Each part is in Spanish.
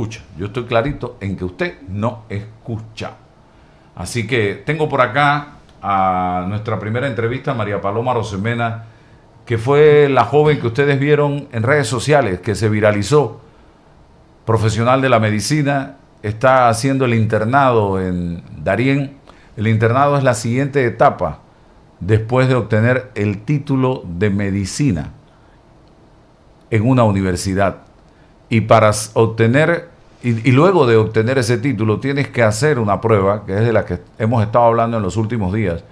escucha. Yo estoy clarito en que usted no escucha. Así que tengo por acá a nuestra primera entrevista, María Paloma Arosemena, que fue la joven que ustedes vieron en redes sociales, que se viralizó, profesional de la medicina, está haciendo el internado en Darién. El internado es la siguiente etapa después de obtener el título de medicina en una universidad. Y para obtener, y luego de obtener ese título, tienes que hacer una prueba, que es de la que hemos estado hablando en los últimos días,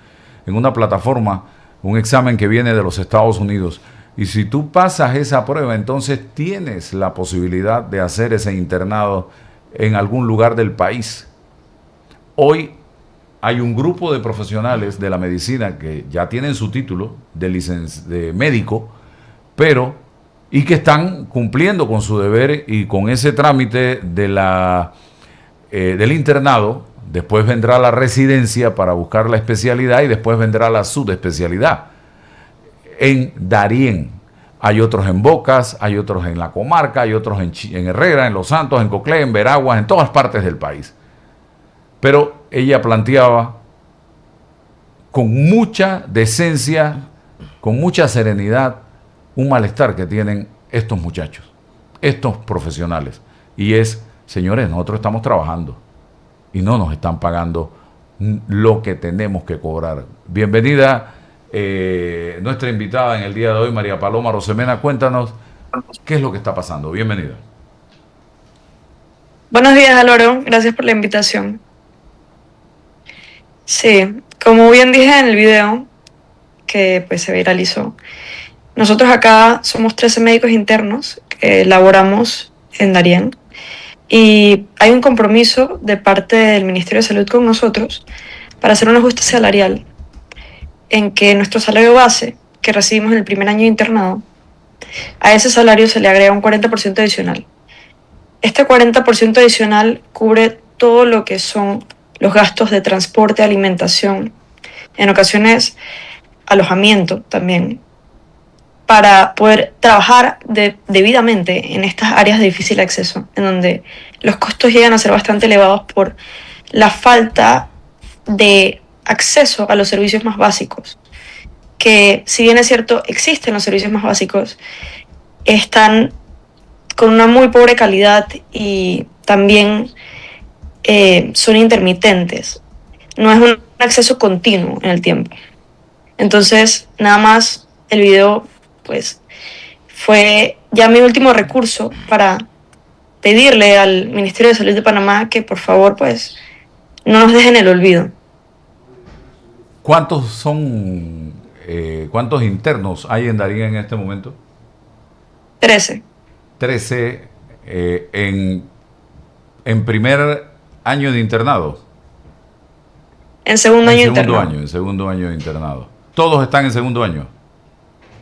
en una plataforma, un examen que viene de los Estados Unidos. Y si tú pasas esa prueba, entonces tienes la posibilidad de hacer ese internado en algún lugar del país. Hoy hay un grupo de profesionales de la medicina que ya tienen su título de médico, pero y que están cumpliendo con su deber y con ese trámite de del internado. Después vendrá la residencia para buscar la especialidad y después vendrá la subespecialidad. En Darién hay otros en Bocas, hay otros en la comarca, hay otros en Herrera, en Los Santos, en Coclé, en Veraguas, en todas partes del país. Pero ella planteaba con mucha decencia, con mucha serenidad, un malestar que tienen estos muchachos, estos profesionales. Y es, señores, nosotros estamos trabajando y no nos están pagando lo que tenemos que cobrar. Bienvenida nuestra invitada en el día de hoy, María Paloma Arosemena. Cuéntanos qué es lo que está pasando. Bienvenida. Buenos días, Álvaro. Gracias por la invitación. Sí, como bien dije en el video que pues se viralizó, nosotros acá somos 13 médicos internos que laboramos en Darién y hay un compromiso de parte del Ministerio de Salud con nosotros para hacer un ajuste salarial en que nuestro salario base que recibimos en el primer año de internado, a ese salario se le agrega un 40% adicional. Este 40% adicional cubre todo lo que son los gastos de transporte, alimentación, en ocasiones alojamiento también, para poder trabajar debidamente en estas áreas de difícil acceso, en donde los costos llegan a ser bastante elevados por la falta de acceso a los servicios más básicos, que si bien es cierto, existen los servicios más básicos, están con una muy pobre calidad y también son intermitentes. No es un acceso continuo en el tiempo. Entonces, nada más el video pues fue ya mi último recurso para pedirle al Ministerio de Salud de Panamá que por favor pues no nos dejen el olvido. ¿Cuántos internos hay en Darién en este momento? 13. 13 en primer año de internado. En segundo año de internado. En segundo año de internado. ¿Todos están en segundo año?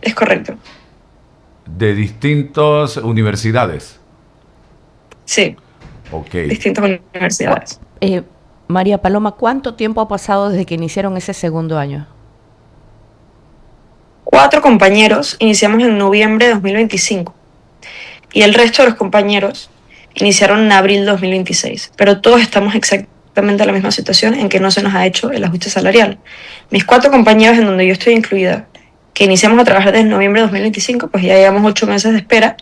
Es correcto. ¿De distintas universidades? Sí. Ok. Distintas universidades. María Paloma, ¿cuánto tiempo ha pasado desde que iniciaron ese segundo año? 4 compañeros iniciamos en noviembre de 2025 y el resto de los compañeros iniciaron en abril de 2026, pero todos estamos exactamente en la misma situación en que no se nos ha hecho el ajuste salarial. Mis 4 compañeros, en donde yo estoy incluida, que iniciamos a trabajar desde noviembre de 2025, pues ya llevamos 8 meses de espera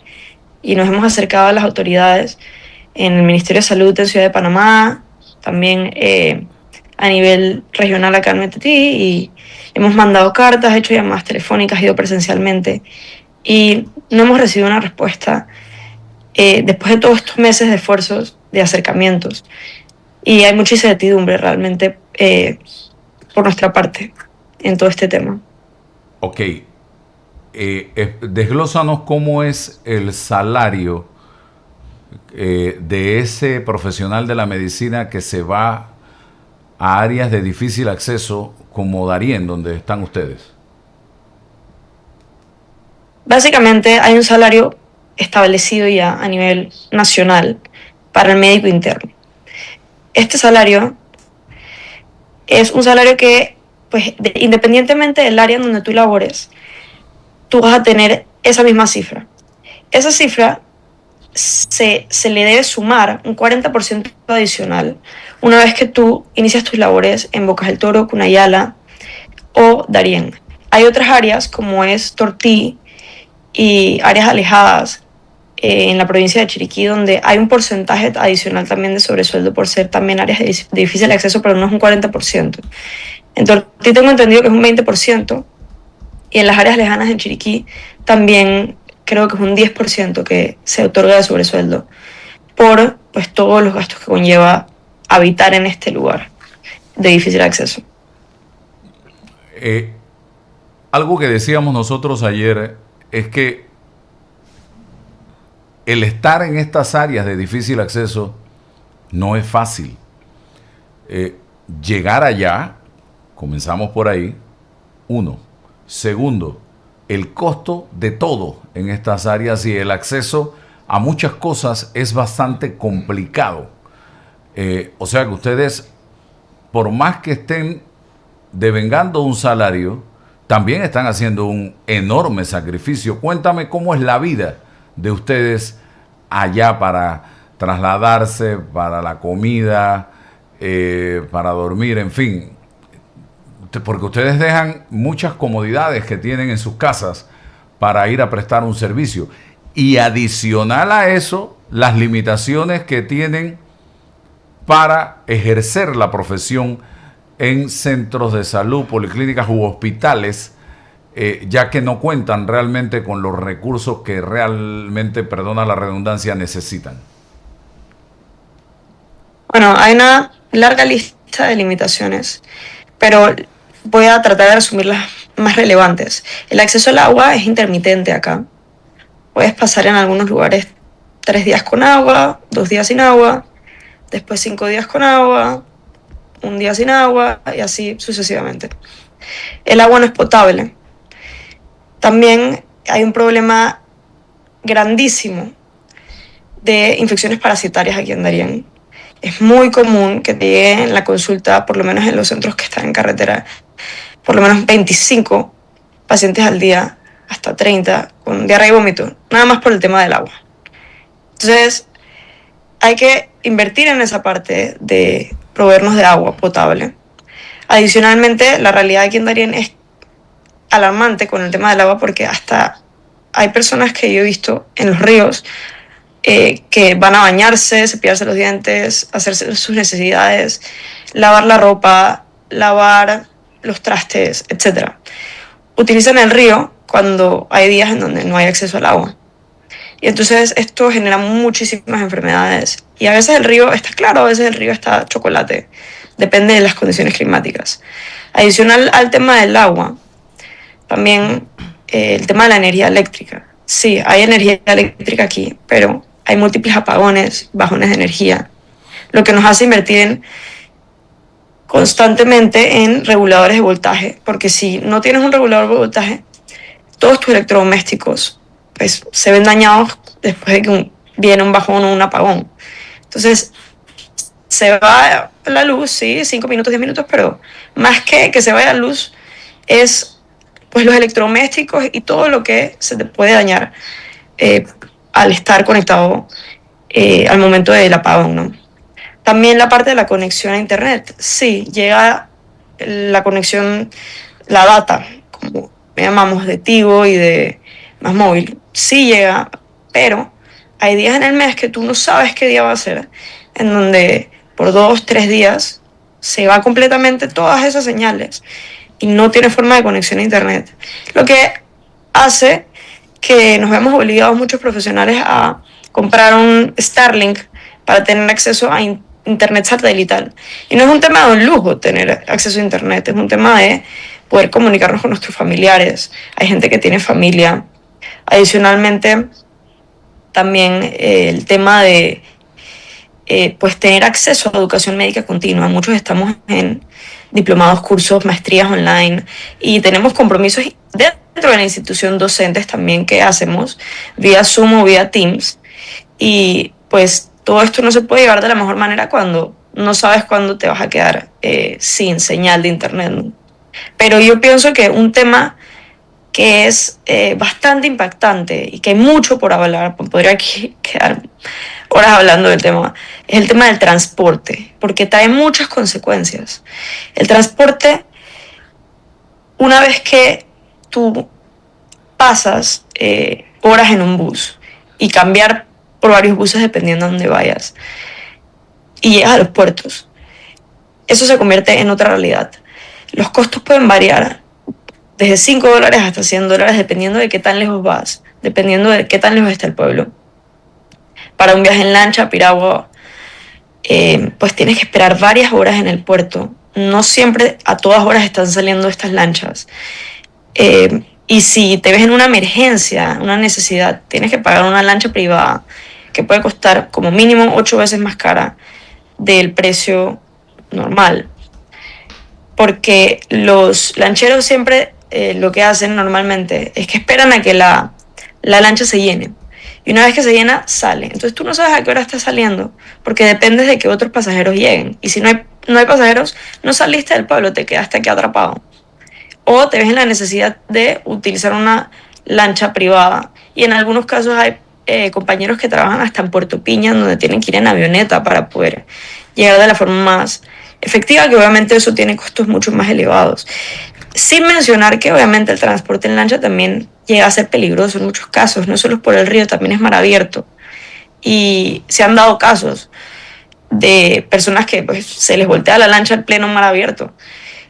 y nos hemos acercado a las autoridades en el Ministerio de Salud en Ciudad de Panamá, también a nivel regional acá en Metetí, y hemos mandado cartas, hecho llamadas telefónicas, ido presencialmente y no hemos recibido una respuesta después de todos estos meses de esfuerzos, de acercamientos, y hay mucha incertidumbre realmente por nuestra parte en todo este tema. Ok, desglósanos cómo es el salario de ese profesional de la medicina que se va a áreas de difícil acceso como Darién, donde están ustedes. Básicamente hay un salario establecido ya a nivel nacional para el médico interno. Este salario es un salario que, pues, independientemente del área en donde tú labores, tú vas a tener esa misma cifra. Esa cifra se le debe sumar un 40% adicional una vez que tú inicias tus labores en Bocas del Toro, Cunayala o Darién. Hay otras áreas como es Tortí y áreas alejadas en la provincia de Chiriquí, donde hay un porcentaje adicional también de sobresueldo por ser también áreas de difícil acceso, pero no es un 40%. En Tortí tengo entendido que es un 20%, y en las áreas lejanas en Chiriquí también creo que es un 10% que se otorga de sobresueldo por pues, todos los gastos que conlleva habitar en este lugar de difícil acceso. Algo que decíamos nosotros ayer es que el estar en estas áreas de difícil acceso no es fácil. Llegar allá, comenzamos por ahí, uno. Segundo, el costo de todo en estas áreas y el acceso a muchas cosas es bastante complicado. O sea que ustedes, por más que estén devengando un salario, también están haciendo un enorme sacrificio. Cuéntame cómo es la vida de ustedes allá para trasladarse, para la comida, para dormir, en fin. Porque ustedes dejan muchas comodidades que tienen en sus casas para ir a prestar un servicio. Y adicional a eso, las limitaciones que tienen para ejercer la profesión en centros de salud, policlínicas u hospitales, ya que no cuentan realmente con los recursos que realmente, perdona la redundancia, necesitan. Bueno, hay una larga lista de limitaciones, pero voy a tratar de resumir las más relevantes. El acceso al agua es intermitente acá. Puedes pasar en algunos lugares 3 días con agua, 2 días sin agua, después 5 días con agua, 1 día sin agua y así sucesivamente. El agua no es potable. También hay un problema grandísimo de infecciones parasitarias aquí en Darién. Es muy común que te lleguen la consulta, por lo menos en los centros que están en carretera, por lo menos 25 pacientes al día, hasta 30, con diarrea y vómito, nada más por el tema del agua. Entonces, hay que invertir en esa parte de proveernos de agua potable. Adicionalmente, la realidad aquí en Darién es alarmante con el tema del agua porque hasta hay personas que yo he visto en los ríos que van a bañarse, cepillarse los dientes, hacerse sus necesidades, lavar la ropa, lavar los trastes, etc. Utilizan el río cuando hay días en donde no hay acceso al agua. Y entonces esto genera muchísimas enfermedades. Y a veces el río está claro, a veces el río está chocolate. Depende de las condiciones climáticas. Adicional al tema del agua, también el tema de la energía eléctrica. Sí, hay energía eléctrica aquí, pero hay múltiples apagones, bajones de energía, lo que nos hace invertir constantemente en reguladores de voltaje, porque si no tienes un regulador de voltaje, todos tus electrodomésticos pues, se ven dañados después de que viene un bajón o un apagón. Entonces, se va la luz, sí, 5 minutos, 10 minutos, pero más que se vaya la luz, es pues, los electrodomésticos y todo lo que se te puede dañar al estar conectado al momento del apagón, ¿no? También la parte de la conexión a internet. Sí, llega la conexión, la data, como llamamos, de Tigo y de Más Móvil. Sí llega, pero hay días en el mes que tú no sabes qué día va a ser, en donde por 2, 3 días se va completamente todas esas señales y no tiene forma de conexión a internet. Lo que hace que nos vemos obligados muchos profesionales a comprar un Starlink para tener acceso a internet satelital. Y no es un tema de un lujo tener acceso a internet, es un tema de poder comunicarnos con nuestros familiares. Hay gente que tiene familia. Adicionalmente, también el tema de pues tener acceso a educación médica continua. Muchos estamos en diplomados, cursos, maestrías online y tenemos compromisos dentro de la institución docentes también que hacemos vía Zoom o vía Teams. Y pues todo esto no se puede llevar de la mejor manera cuando no sabes cuándo te vas a quedar sin señal de internet, ¿no? Pero yo pienso que un tema que es bastante impactante y que hay mucho por hablar, podría quedar horas hablando del tema, es el tema del transporte, porque trae muchas consecuencias. El transporte, una vez que tú pasas horas en un bus y cambiar por varios buses dependiendo de dónde vayas y llegas a los puertos, eso se convierte en otra realidad. Los costos pueden variar desde $5 hasta $100 dependiendo de qué tan lejos vas, dependiendo de qué tan lejos está el pueblo. Para un viaje en lancha a Piragua, pues tienes que esperar varias horas en el puerto. No siempre a todas horas están saliendo estas lanchas. Y si te ves en una emergencia, una necesidad, tienes que pagar una lancha privada que puede costar como mínimo 8 veces más cara del precio normal. Porque los lancheros siempre lo que hacen normalmente es que esperan a que la lancha se llene. Y una vez que se llena, sale. Entonces tú no sabes a qué hora está saliendo, porque dependes de que otros pasajeros lleguen. Y si no hay pasajeros, no saliste del pueblo, te quedaste aquí atrapado. O te ves en la necesidad de utilizar una lancha privada. Y en algunos casos hay compañeros que trabajan hasta en Puerto Piña, donde tienen que ir en avioneta para poder llegar de la forma más efectiva, que obviamente eso tiene costos mucho más elevados. Sin mencionar que obviamente el transporte en lancha también llega a ser peligroso en muchos casos, no solo por el río, también es mar abierto. Y se han dado casos de personas que pues, se les voltea la lancha en pleno mar abierto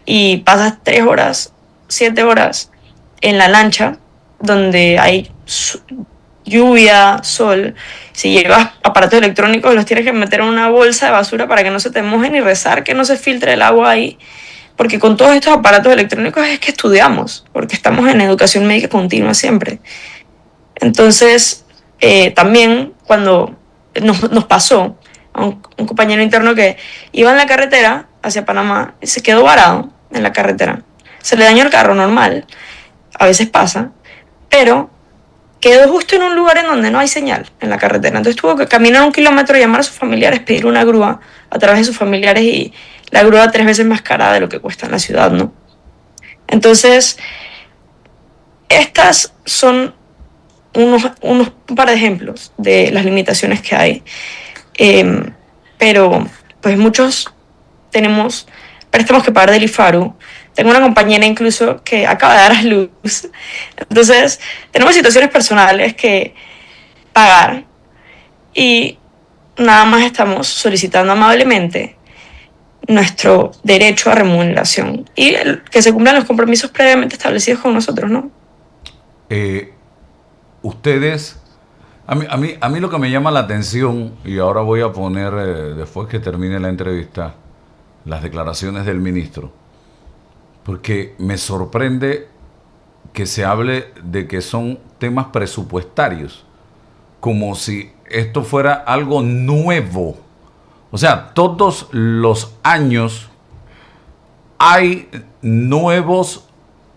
y pasas 3 horas, 7 horas en la lancha donde hay lluvia, sol. Si llevas aparatos electrónicos los tienes que meter en una bolsa de basura para que no se te mojen y rezar que no se filtre el agua ahí. Porque con todos estos aparatos electrónicos es que estudiamos, porque estamos en educación médica continua siempre. Entonces, también cuando nos pasó a un compañero interno que iba en la carretera hacia Panamá y se quedó varado en la carretera. Se le dañó el carro normal, a veces pasa, pero quedó justo en un lugar en donde no hay señal en la carretera. Entonces tuvo que caminar 1 kilómetro, llamar a sus familiares, pedir una grúa a través de sus familiares y la grúa 3 veces más cara de lo que cuesta en la ciudad, ¿no? Entonces, estas son un par de ejemplos de las limitaciones que hay. Pero, pues muchos tenemos préstamos que pagar del IFARU. Tengo una compañera incluso que acaba de dar a luz. Entonces, tenemos situaciones personales que pagar y nada más estamos solicitando amablemente nuestro derecho a remuneración y que se cumplan los compromisos previamente establecidos con nosotros, ¿no? Ustedes, a mí lo que me llama la atención, y ahora voy a poner, después que termine la entrevista, las declaraciones del ministro, porque me sorprende que se hable de que son temas presupuestarios, como si esto fuera algo nuevo. O sea, todos los años hay nuevos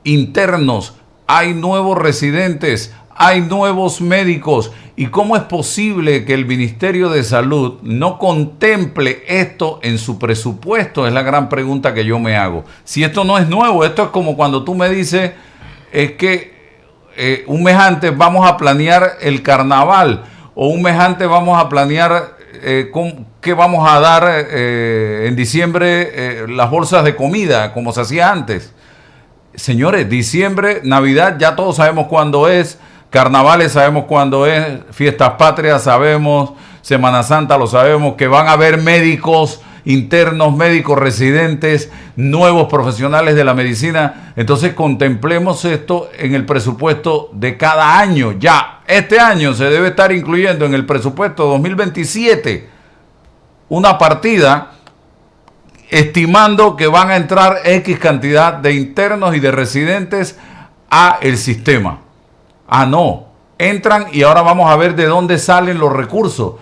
internos, hay nuevos residentes, hay nuevos médicos. ¿Y cómo es posible que el Ministerio de Salud no contemple esto en su presupuesto? Es la gran pregunta que yo me hago. Si esto no es nuevo, esto es como cuando tú me dices, es que un mes antes vamos a planear el carnaval, o un mes antes vamos a planear qué vamos a dar en diciembre, las bolsas de comida, como se hacía antes. Señores, diciembre, Navidad, ya todos sabemos cuándo es, carnavales sabemos cuándo es, fiestas patrias sabemos, Semana Santa lo sabemos, que van a haber médicos internos, médicos residentes, nuevos profesionales de la medicina. Entonces contemplemos esto en el presupuesto de cada año. Ya, este año se debe estar incluyendo en el presupuesto 2027 una partida estimando que van a entrar X cantidad de internos y de residentes a el sistema. Ah, no, entran y ahora vamos a ver de dónde salen los recursos.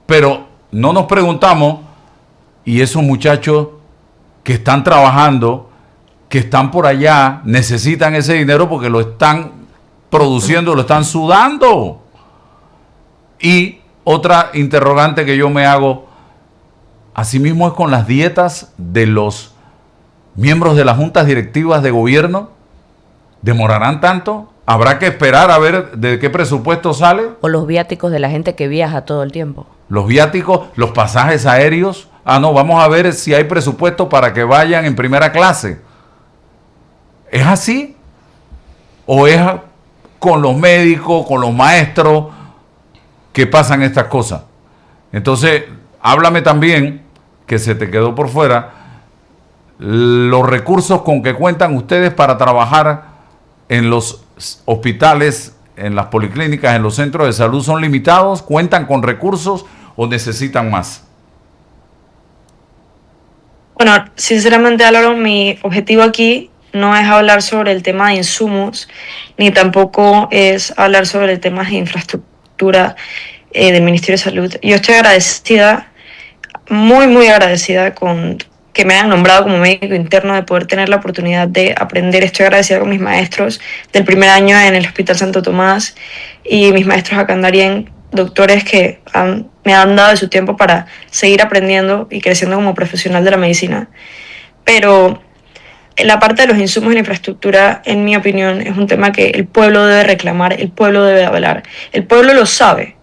Pero no nos preguntamos, y esos muchachos que están trabajando, que están por allá, necesitan ese dinero porque lo están produciendo, lo están sudando. Y otra interrogante que yo me hago, asimismo es con las dietas de los miembros de las juntas directivas de gobierno. ¿Demorarán tanto? ¿Habrá que esperar a ver de qué presupuesto sale? O los viáticos de la gente que viaja todo el tiempo. Los viáticos, los pasajes aéreos. Ah, no, vamos a ver si hay presupuesto para que vayan en primera clase. ¿Es así? ¿O es con los médicos, con los maestros que pasan estas cosas? Entonces, háblame también, que se te quedó por fuera, los recursos con que cuentan ustedes para trabajar en los hospitales, en las policlínicas, en los centros de salud, ¿son limitados? ¿Cuentan con recursos o necesitan más? Bueno, sinceramente, Álvaro, mi objetivo aquí no es hablar sobre el tema de insumos, ni tampoco es hablar sobre el tema de infraestructura del Ministerio de Salud. Yo estoy agradecida, muy, muy agradecida con que me hayan nombrado como médico interno, de poder tener la oportunidad de aprender. Estoy agradecida con mis maestros del primer año en el Hospital Santo Tomás y mis maestros acá en Darién, doctores que me han dado de su tiempo para seguir aprendiendo y creciendo como profesional de la medicina. Pero en la parte de los insumos y la infraestructura, en mi opinión, es un tema que el pueblo debe reclamar, el pueblo debe hablar. El pueblo lo sabe,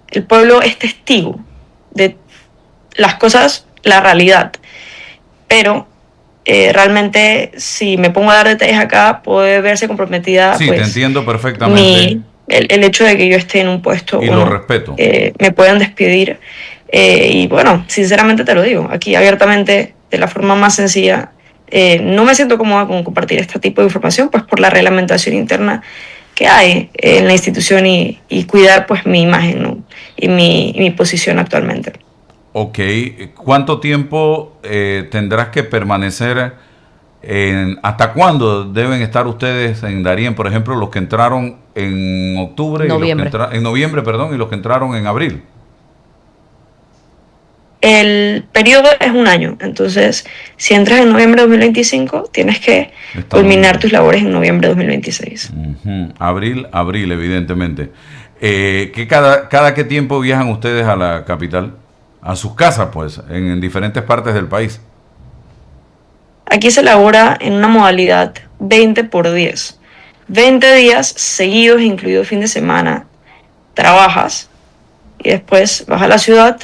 el pueblo es testigo de las cosas, la realidad. Pero realmente, si me pongo a dar detalles acá, puede verse comprometida. Sí, pues, te entiendo perfectamente. El hecho de que yo esté en un puesto. Y lo respeto. Me puedan despedir. Y bueno, sinceramente te lo digo, aquí abiertamente, de la forma más sencilla, no me siento cómoda con compartir este tipo de información, pues por la reglamentación interna que hay en la institución y cuidar pues mi imagen, ¿no? y mi posición actualmente. Ok, ¿cuánto tiempo tendrás que permanecer hasta cuándo deben estar ustedes en Darién, por ejemplo, los que entraron en octubre, en noviembre, perdón, y los que entraron en abril? El periodo es un año, entonces si entras en noviembre de 2025 tienes que culminar tus labores en noviembre de 2026. Abril, evidentemente. ¿Cada qué tiempo viajan ustedes a la capital? A sus casas, pues, en diferentes partes del país. Aquí se elabora en una modalidad 20 por 10. 20 días seguidos, incluido fin de semana, trabajas y después vas a la ciudad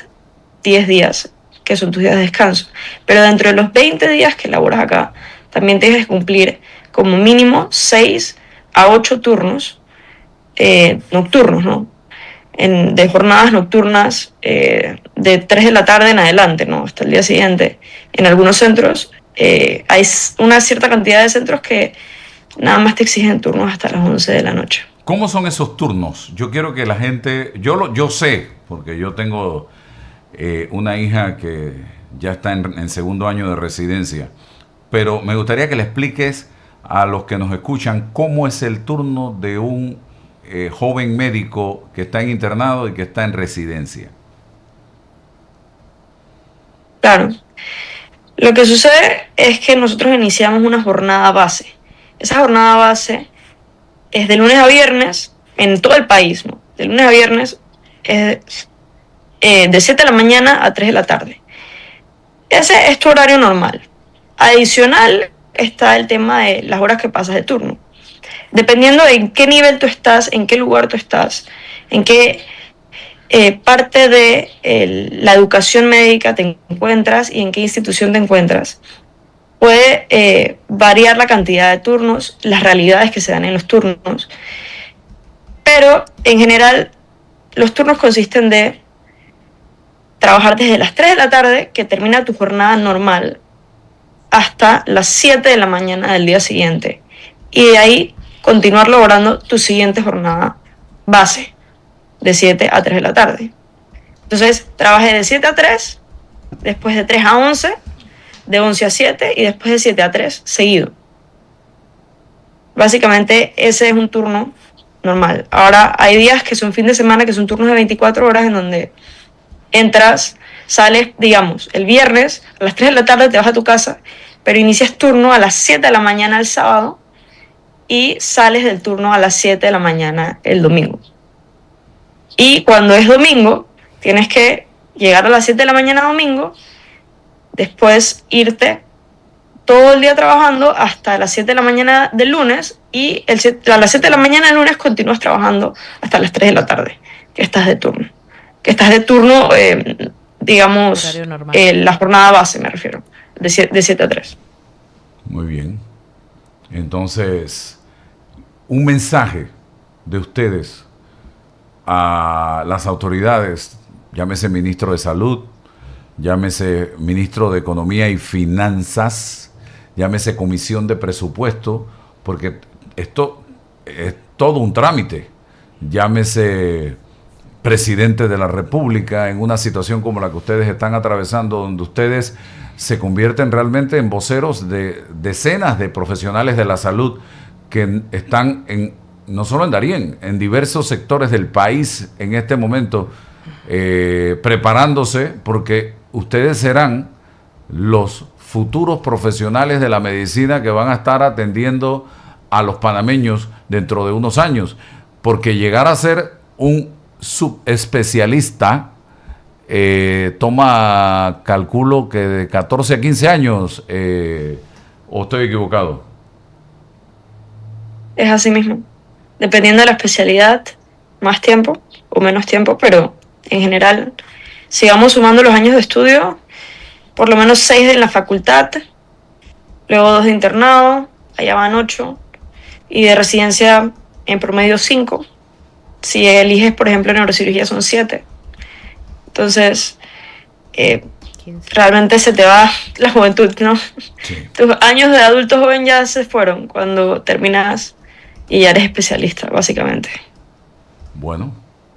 10 días, que son tus días de descanso. Pero dentro de los 20 días que laboras acá, también tienes que cumplir como mínimo 6 a 8 turnos nocturnos, ¿no? De jornadas nocturnas de 3 de la tarde en adelante, ¿no? Hasta el día siguiente. En algunos centros hay una cierta cantidad de centros que nada más te exigen turnos hasta las 11 de la noche. ¿Cómo son esos turnos? Yo quiero que la gente, yo sé, porque yo tengo una hija que ya está en segundo año de residencia, pero me gustaría que le expliques a los que nos escuchan cómo es el turno de un joven médico que está en internado y que está en residencia. Claro. Lo que sucede es que nosotros iniciamos una jornada base. Esa jornada base es de lunes a viernes en todo el país, ¿no? De lunes a viernes es de 7 de la mañana a 3 de la tarde. Ese es tu horario normal. Adicional está el tema de las horas que pasas de turno. Dependiendo de en qué nivel tú estás, en qué lugar tú estás, en qué parte de la educación médica te encuentras y en qué institución te encuentras, puede variar la cantidad de turnos, las realidades que se dan en los turnos, pero en general los turnos consisten de trabajar desde las 3 de la tarde, que termina tu jornada normal, hasta las 7 de la mañana del día siguiente, y de ahí continuar laborando tu siguiente jornada base, de 7 a 3 de la tarde. Entonces, trabajé de 7 a 3, después de 3 a 11, de 11 a 7 y después de 7 a 3 seguido. Básicamente, ese es un turno normal. Ahora, hay días que son fin de semana, que son turnos de 24 horas, en donde entras, sales, digamos, el viernes a las 3 de la tarde te vas a tu casa, pero inicias turno a las 7 de la mañana el sábado, y sales del turno a las 7 de la mañana el domingo. Y cuando es domingo, tienes que llegar a las 7 de la mañana domingo, después irte todo el día trabajando hasta las 7 de la mañana del lunes y a las 7 de la mañana del lunes continúas trabajando hasta las 3 de la tarde, que estás de turno. Digamos, la jornada base me refiero, de 7 a 3. Muy bien. Entonces, un mensaje de ustedes a las autoridades, llámese ministro de Salud, llámese ministro de Economía y Finanzas, llámese Comisión de Presupuesto, porque esto es todo un trámite, llámese presidente de la República, en una situación como la que ustedes están atravesando, donde ustedes se convierten realmente en voceros de decenas de profesionales de la salud que están no solo en Darién, en diversos sectores del país en este momento, preparándose, porque ustedes serán los futuros profesionales de la medicina que van a estar atendiendo a los panameños dentro de unos años, porque llegar a ser un subespecialista toma, calculo que de 14 a 15 años, ¿o estoy equivocado? Es así mismo. Dependiendo de la especialidad, más tiempo o menos tiempo, pero en general, si vamos sumando los años de estudio, por lo menos 6 en la facultad, luego 2 de internado, allá van 8, y de residencia en promedio 5. Si eliges, por ejemplo, neurocirugía son 7. Entonces, realmente se te va la juventud, ¿no? Sí. Tus años de adulto joven ya se fueron cuando terminas y ya eres especialista, básicamente. Bueno,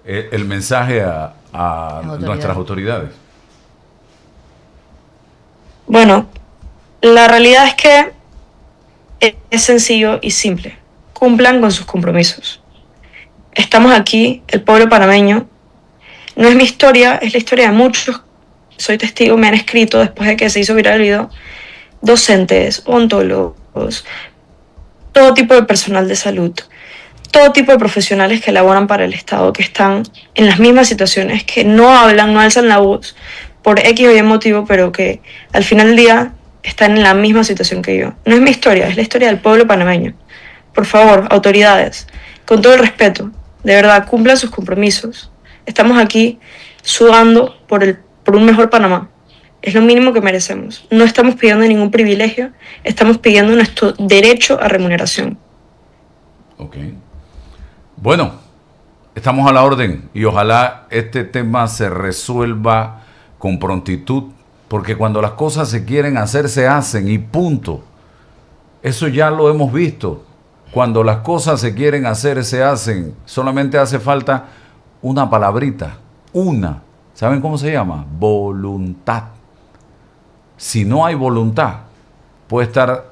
el mensaje a nuestras autoridades. Bueno, la realidad es que es sencillo y simple. Cumplan con sus compromisos. Estamos aquí, el pueblo panameño. No es mi historia, es la historia de muchos. Soy testigo, me han escrito después de que se hizo viral el video, docentes, odontólogos, todo tipo de personal de salud, todo tipo de profesionales que laboran para el Estado, que están en las mismas situaciones, que no hablan, no alzan la voz por X o Y motivo, pero que al final del día están en la misma situación que yo. No es mi historia, es la historia del pueblo panameño. Por favor, autoridades, con todo el respeto, de verdad, cumplan sus compromisos. Estamos aquí sudando por un mejor Panamá. Es lo mínimo que merecemos. No estamos pidiendo ningún privilegio, estamos pidiendo nuestro derecho a remuneración. Ok. Bueno, estamos a la orden y ojalá este tema se resuelva con prontitud, porque cuando las cosas se quieren hacer, se hacen y punto. Eso ya lo hemos visto. Cuando las cosas se quieren hacer, se hacen. Solamente hace falta una palabrita, una. ¿Saben cómo se llama? Voluntad. Si no hay voluntad, puede estar